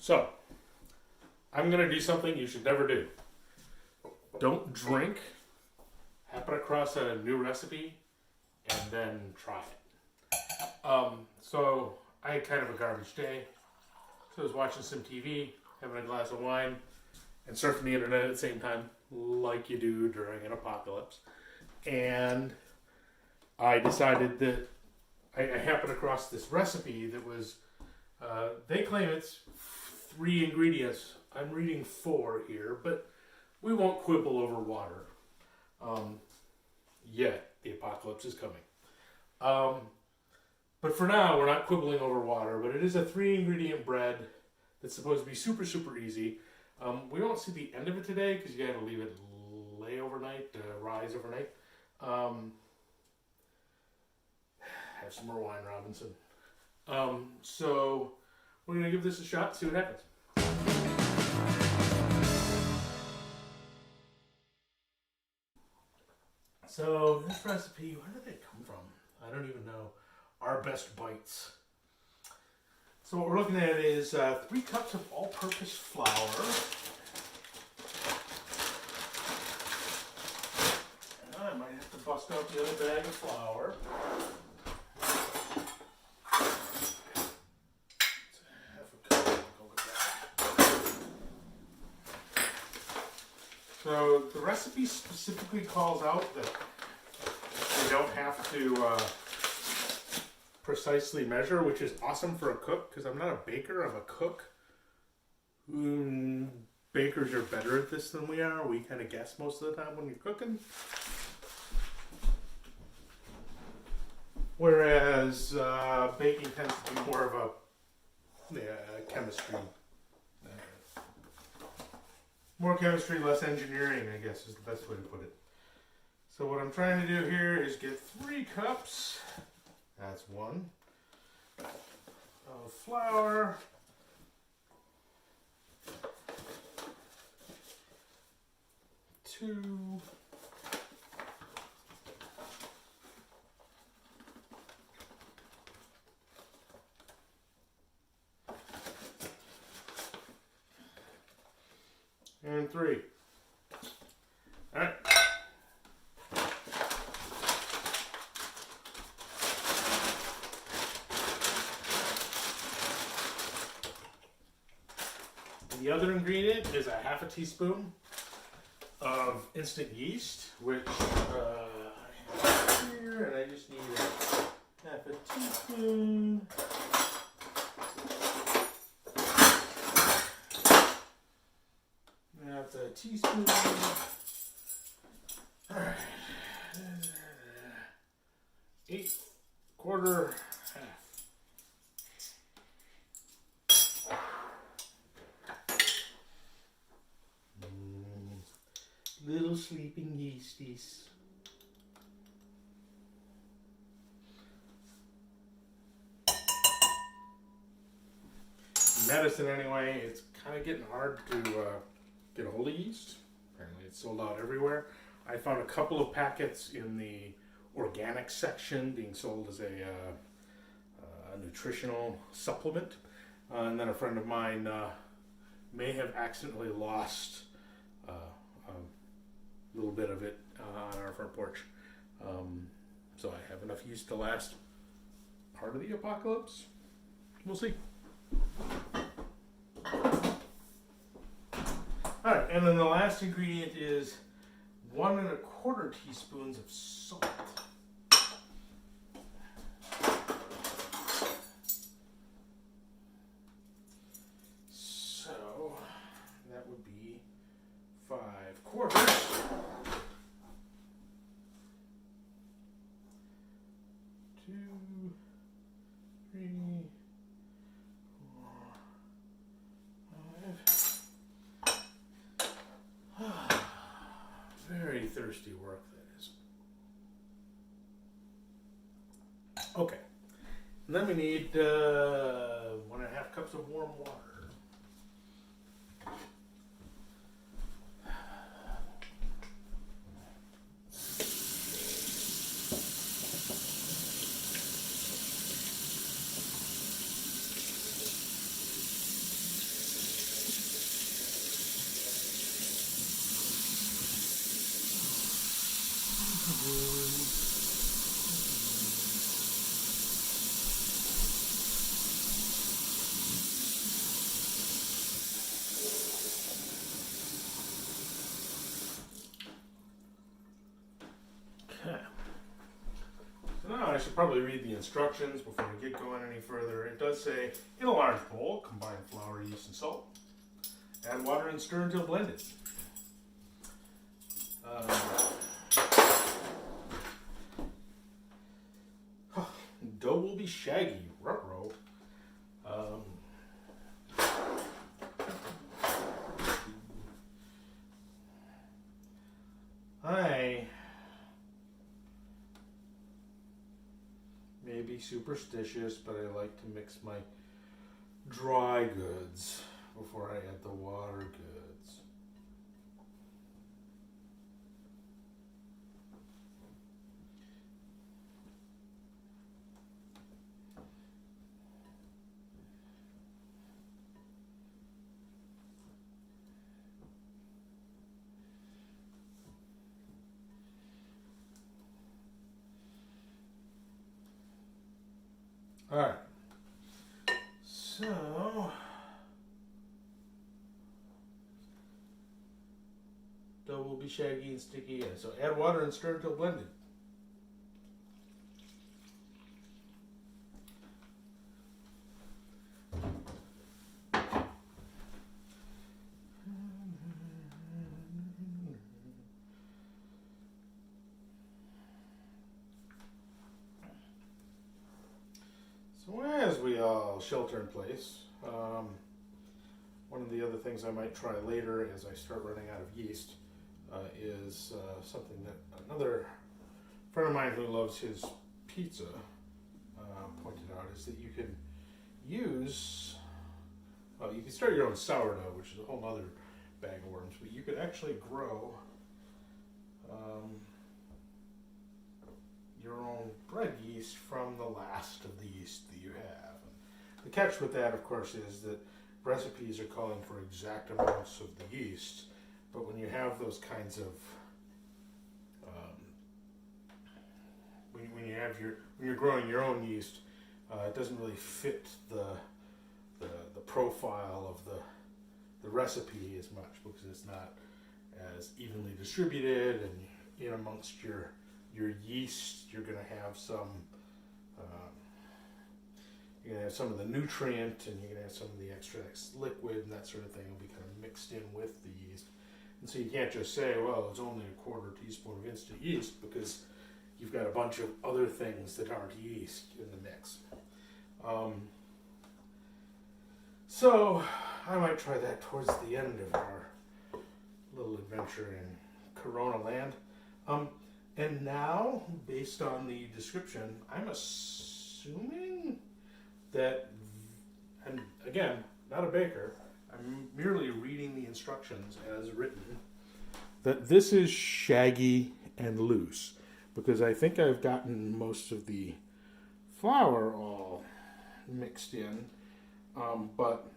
So, I'm going to do something you should never do. Don't drink, happen across a new recipe, and then try it. So, I had kind of a garbage day. So I was watching some TV, having a glass of wine, and surfing the internet at the same time, like you do during an apocalypse. And I decided that I happened across this recipe that was, they claim it's 3 ingredients. I'm reading 4 here, but we won't quibble over water. Yet, the apocalypse is coming. But for now, we're not quibbling over water, but it is a 3-ingredient bread that's supposed to be super, super easy. We won't see the end of it today because you got to leave it lay overnight, rise overnight. Have some more wine, Robinson. So we're going to give this a shot, see what happens. So this recipe, where did it come from? I don't even know. Our Best Bites. So what we're looking at is 3 cups of all-purpose flour. I might have to bust out the other bag of flour. It's half a cup. Go with that. So the recipe specifically calls out that you don't have to precisely measure, which is awesome for a cook because I'm not a baker, I'm a cook. Bakers are better at this than we are. We kind of guess most of the time when you're cooking. Whereas baking tends to be more of a chemistry. More chemistry, less engineering, I guess is the best way to put it. So what I'm trying to do here is get 3 cups. That's 1 of flour. 2 and 3. All right. The other ingredient is a half a teaspoon of instant yeast, which I have here, and I just need half a teaspoon. That's a teaspoon. All right. 1/4 half. Little sleeping yeasties. Medicine anyway, it's kind of getting hard to get a hold of yeast. Apparently it's sold out everywhere. I found a couple of packets in the organic section being sold as a nutritional supplement. And then a friend of mine may have accidentally lost a little bit of it on our front porch. So I have enough yeast to last part of the apocalypse. We'll see. Alright, and then the last ingredient is 1 1/4 teaspoons of salt. So that would be 5/4. 2, 3, 4, 5. Very thirsty work, that is. Okay. And then we need 1 1/2 cups of warm water. probably read the instructions before we get going any further. It does say, in a large bowl, combine flour, yeast, and salt. Add water and stir until blended. Dough will be shaggy. Ruh-roh. I may be superstitious, but I like to mix my dry goods before I add the water goods. All right. So dough will be shaggy and sticky. Yeah. So add water and stir until blended. So as we all shelter in place, one of the other things I might try later as I start running out of yeast is something that another friend of mine who loves his pizza pointed out, is that you can use, you can start your own sourdough, which is a whole other bag of worms, but you could actually grow your own bread yeast from the last of the yeast that you have. And the catch with that, of course, is that recipes are calling for exact amounts of the yeast, but when you have those kinds of when you're growing your own yeast, it doesn't really fit the profile of the recipe as much, because it's not as evenly distributed, and in amongst your yeast, you're going to have some of the nutrient, and you're going to have some of the extracts liquid, and that sort of thing will be kind of mixed in with the yeast. And so you can't just say, well, it's only a quarter teaspoon of instant yeast, because you've got a bunch of other things that aren't yeast in the mix. So I might try that towards the end of our little adventure in Corona land. And now, based on the description, I'm assuming that, and again, not a baker, I'm merely reading the instructions as written, that this is shaggy and loose, because I think I've gotten most of the flour all mixed in, but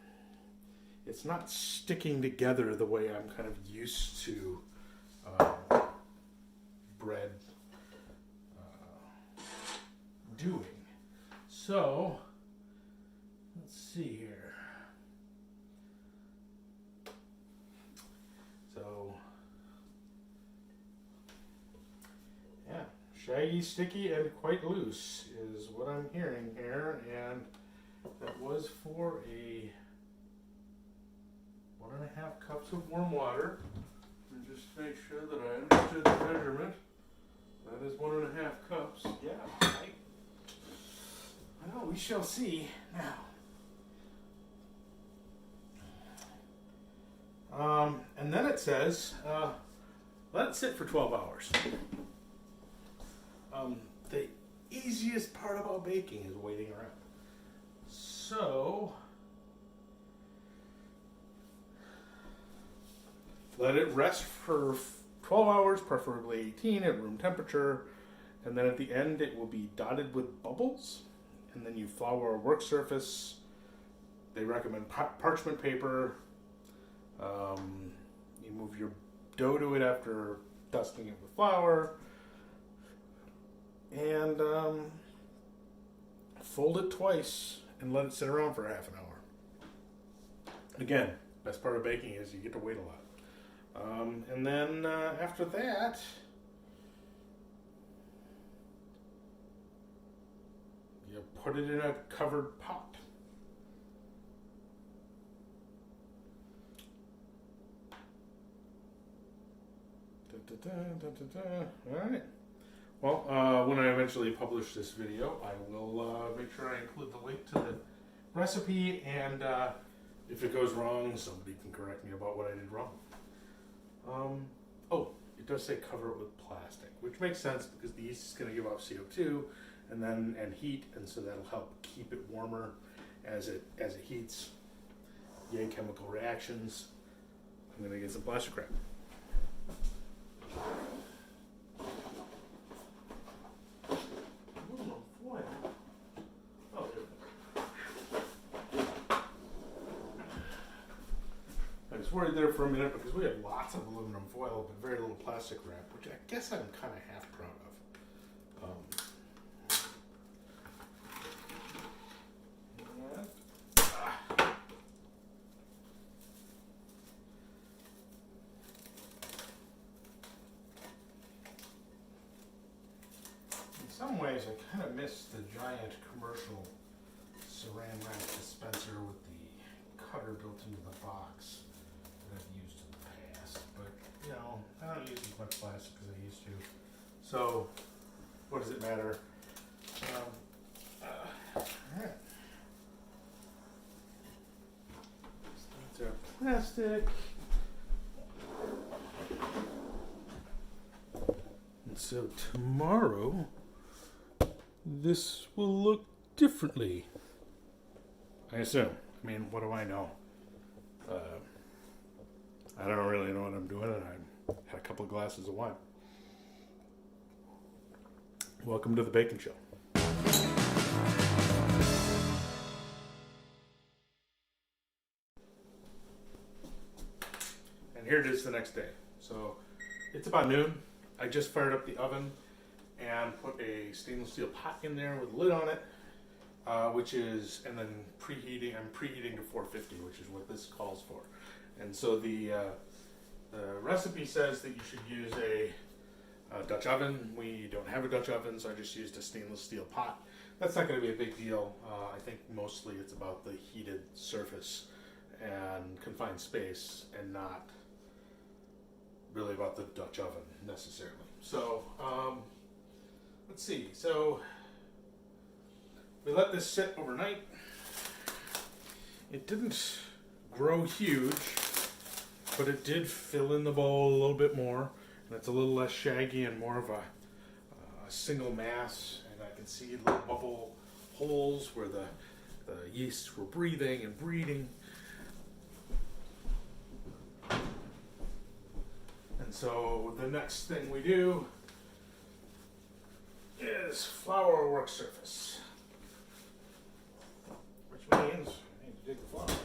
it's not sticking together the way I'm kind of used to bread doing. So let's see here. So yeah, shaggy, sticky, and quite loose is what I'm hearing here, and that was for a 1.5 cups of warm water. And just to make sure that I understood the measurement, that is 1.5 cups. Yeah, well, we shall see now. And then it says, let it sit for 12 hours. The easiest part about baking is waiting around. So let it rest for 12 hours, preferably 18 at room temperature, and then at the end it will be dotted with bubbles, and then you flour a work surface. They recommend parchment paper. You move your dough to it after dusting it with flour, and fold it twice and let it sit around for half an hour. Again, best part of baking is you get to wait a lot. And then after that, put it in a covered pot. All right. Well, when I eventually publish this video, I will make sure I include the link to the recipe, and if it goes wrong, somebody can correct me about what I did wrong. Oh, it does say cover it with plastic, which makes sense because the yeast is going to give off CO2 and heat, and so that'll help keep it warmer as it heats. Yay, chemical reactions. I'm going to get some plastic wrap. Worried there for a minute because we have lots of aluminum foil but very little plastic wrap, which I guess I'm kind of half proud of. In some ways, I kind of miss the giant commercial saran wrap dispenser with the cutter built into the box I've used in the past, but you know, I don't use as much plastic as I used to. So, what does it matter? Alright. That's our plastic. And so tomorrow, this will look differently. I assume. I mean, what do I know? I don't really know what I'm doing, and I had a couple of glasses of wine. Welcome to the Bacon Show. And here it is the next day. So it's about noon. I just fired up the oven and put a stainless steel pot in there with a lid on it, and then preheating. I'm preheating to 450, which is what this calls for. And so the recipe says that you should use a Dutch oven. We don't have a Dutch oven, so I just used a stainless steel pot. That's not going to be a big deal. I think mostly it's about the heated surface and confined space, and not really about the Dutch oven necessarily. So let's see. So we let this sit overnight. It didn't grow huge, but it did fill in the bowl a little bit more, and it's a little less shaggy and more of a single mass, and I can see little bubble holes where the yeasts were breathing and breeding. And so the next thing we do is flour our work surface, which means I need to dig the flour out.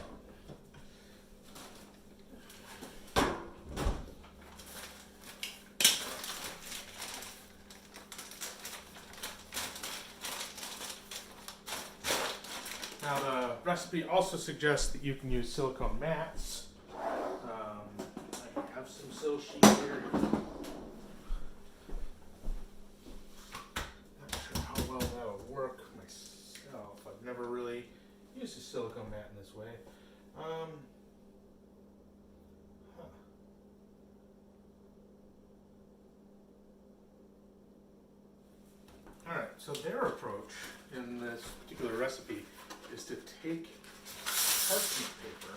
Now the recipe also suggests that you can use silicone mats. I have some sill sheet here. Not sure how well that would work myself. I've never really used a silicone mat in this way. Alright, so their approach in this particular recipe is to take parchment paper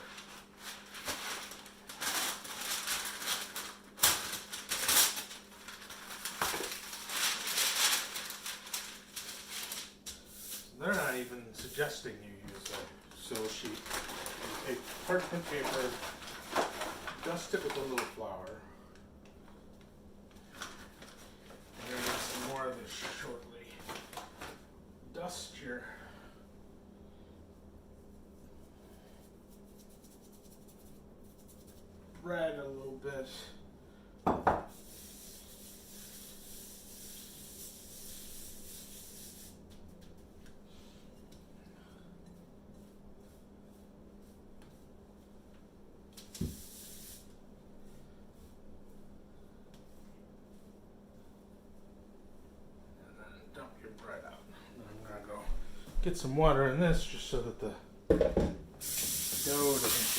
they're not even suggesting you use a sill sheet. You take parchment paper, dust it with a little flour. And you're going to get some more of this shortly. Dust your bread a little bit. get some water in this just so that the dough doesn't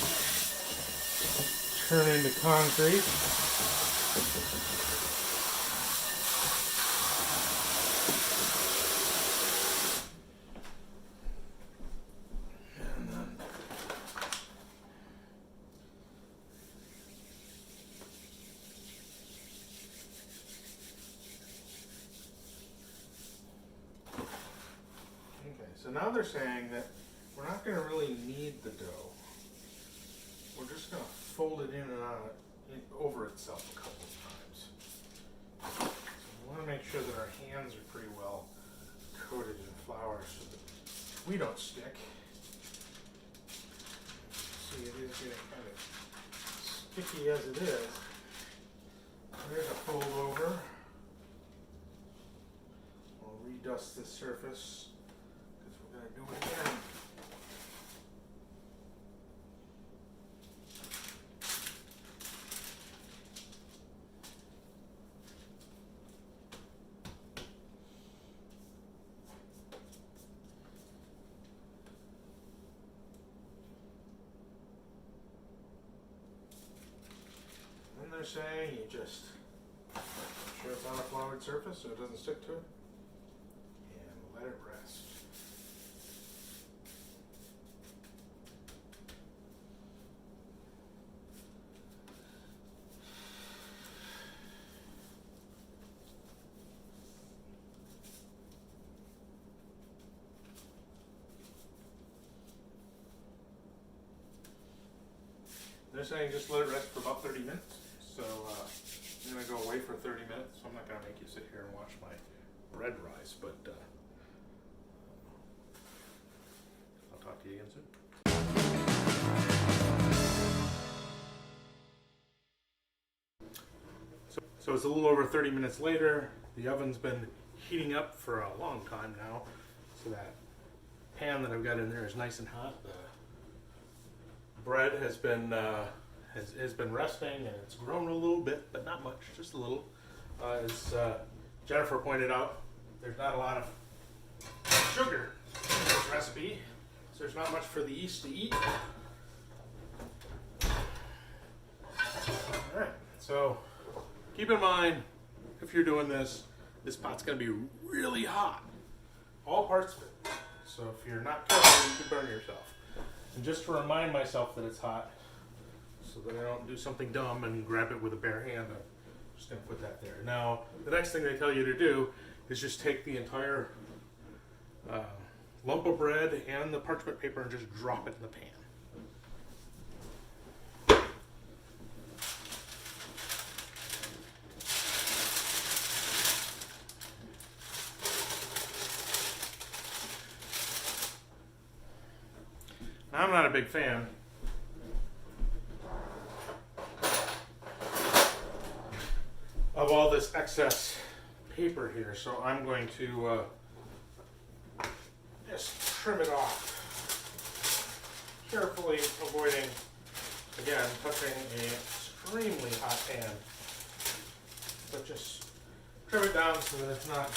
turn into concrete. So now they're saying that we're not going to really knead the dough. We're just going to fold it in and out over itself a couple of times. So we want to make sure that our hands are pretty well coated in flour so that we don't stick. See, it is getting kind of sticky as it is. There's a fold over. We'll redust this surface. We're going to do it again. And they're saying you just make sure it's on a floured surface so it doesn't stick to it. And let it rest. They're saying just let it rest for about 30 minutes. So I'm going to go away for 30 minutes. So I'm not going to make you sit here and watch my bread rise, but I'll talk to you again soon. So it's a little over 30 minutes later. The oven's been heating up for a long time now. So that pan that I've got in there is nice and hot. Bread has been resting and it's grown a little bit, but not much, just a little. As Jennifer pointed out, there's not a lot of sugar in this recipe, so there's not much for the yeast to eat. All right, so keep in mind, if you're doing this, this pot's going to be really hot, all parts of it. So if you're not careful, you could burn yourself. And just to remind myself that it's hot, so that I don't do something dumb and grab it with a bare hand, I'm just going to put that there. Now, the next thing they tell you to do is just take the entire lump of bread and the parchment paper and just drop it in the pan. Now, I'm not a big fan of all this excess paper here, so I'm going to just trim it off, carefully avoiding, again, touching an extremely hot pan, but just trim it down so that it's not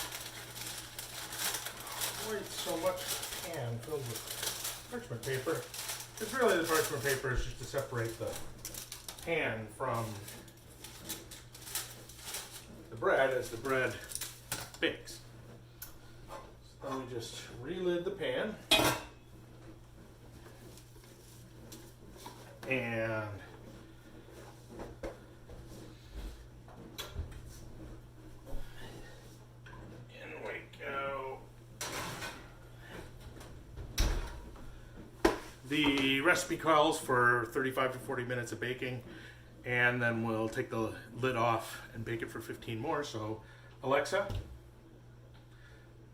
quite so much pan filled with parchment paper. Because really the parchment paper is just to separate the pan from the bread as the bread bakes. So then we just relid the pan and in we go. The recipe calls for 35 to 40 minutes of baking, and then we'll take the lid off and bake it for 15 more. So, Alexa,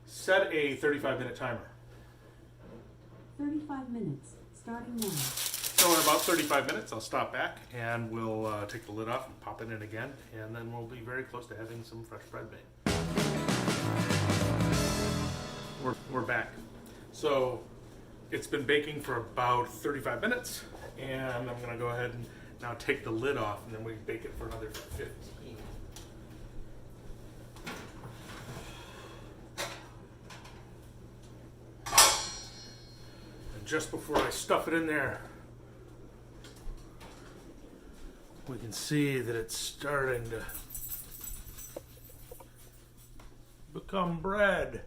set a 35-minute timer. 35 minutes, starting now. So in about 35 minutes, I'll stop back and we'll take the lid off and pop it in again, and then we'll be very close to having some fresh bread baked. We're back. So it's been baking for about 35 minutes, and I'm going to go ahead and now take the lid off, and then we bake it for another 15. just before I stuff it in there, we can see that it's starting to become bread.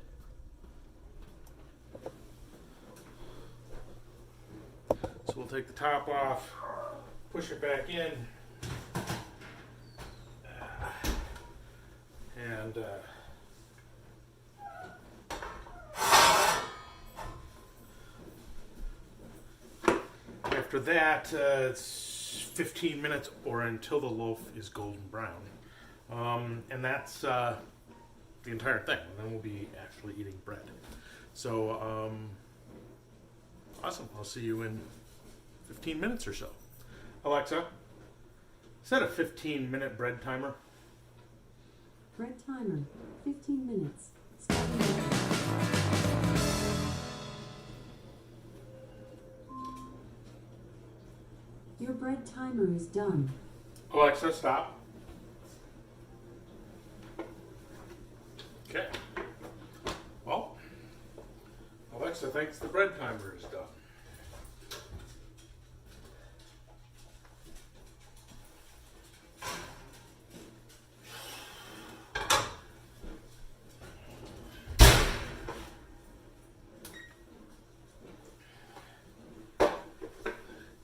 So we'll take the top off, push it back in, and after that, it's 15 minutes or until the loaf is golden brown. And that's the entire thing. And then we'll be actually eating bread. So, awesome. I'll see you in 15 minutes or so. Alexa, set a 15-minute bread timer. Bread timer, 15 minutes. Starting now. Your bread timer is done. Alexa, stop. Okay. Well, Alexa thinks the bread timer is done.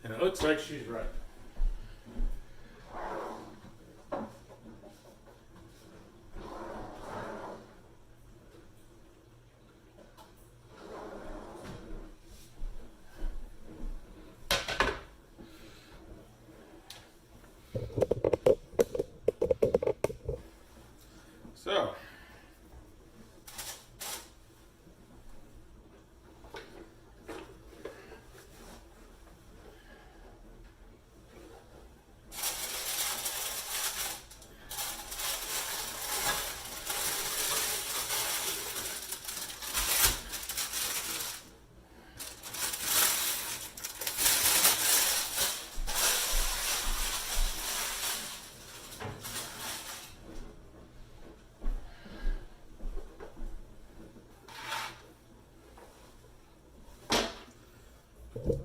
And it looks like she's right. So,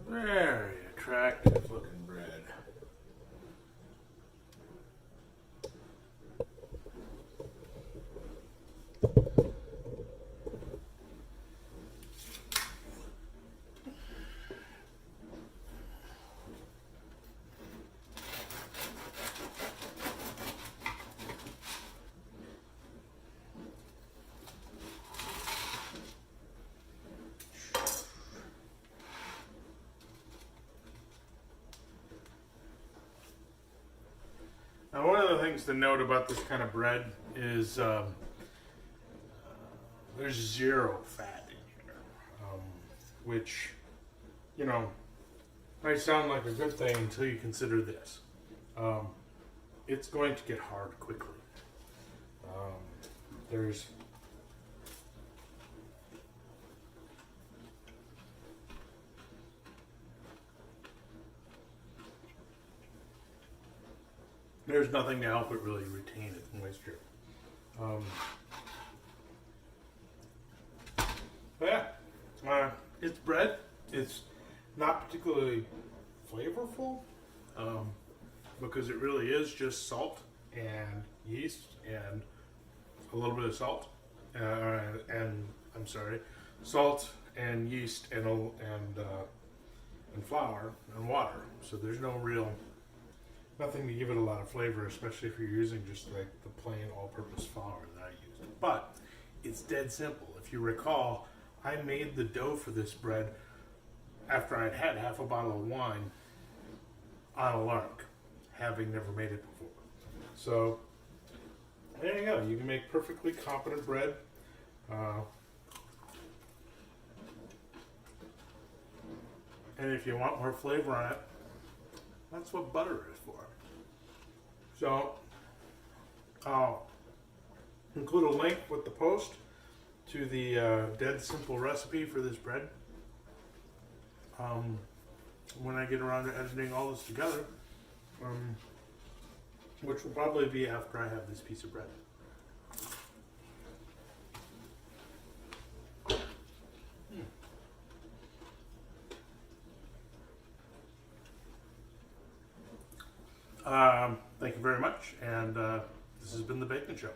very attractive looking bread. Now, one of the things to note about this kind of bread is there's zero fat in here, which, you know, might sound like a good thing until you consider this. It's going to get hard quickly. There's nothing to help it really retain its moisture. But yeah, it's bread. It's not particularly flavorful because it really is just salt and yeast and a little bit of salt salt and yeast and flour and water. So there's nothing to give it a lot of flavor, especially if you're using just like the plain all-purpose flour that I used. But it's dead simple. If you recall, I made the dough for this bread after I'd had half a bottle of wine on a lark, having never made it before. So there you go. You can make perfectly competent bread. And if you want more flavor on it, that's what butter is for. So I'll include a link with the post to the dead simple recipe for this bread when I get around to editing all this together, which will probably be after I have this piece of bread. Thank you very much, and this has been The Bacon Show.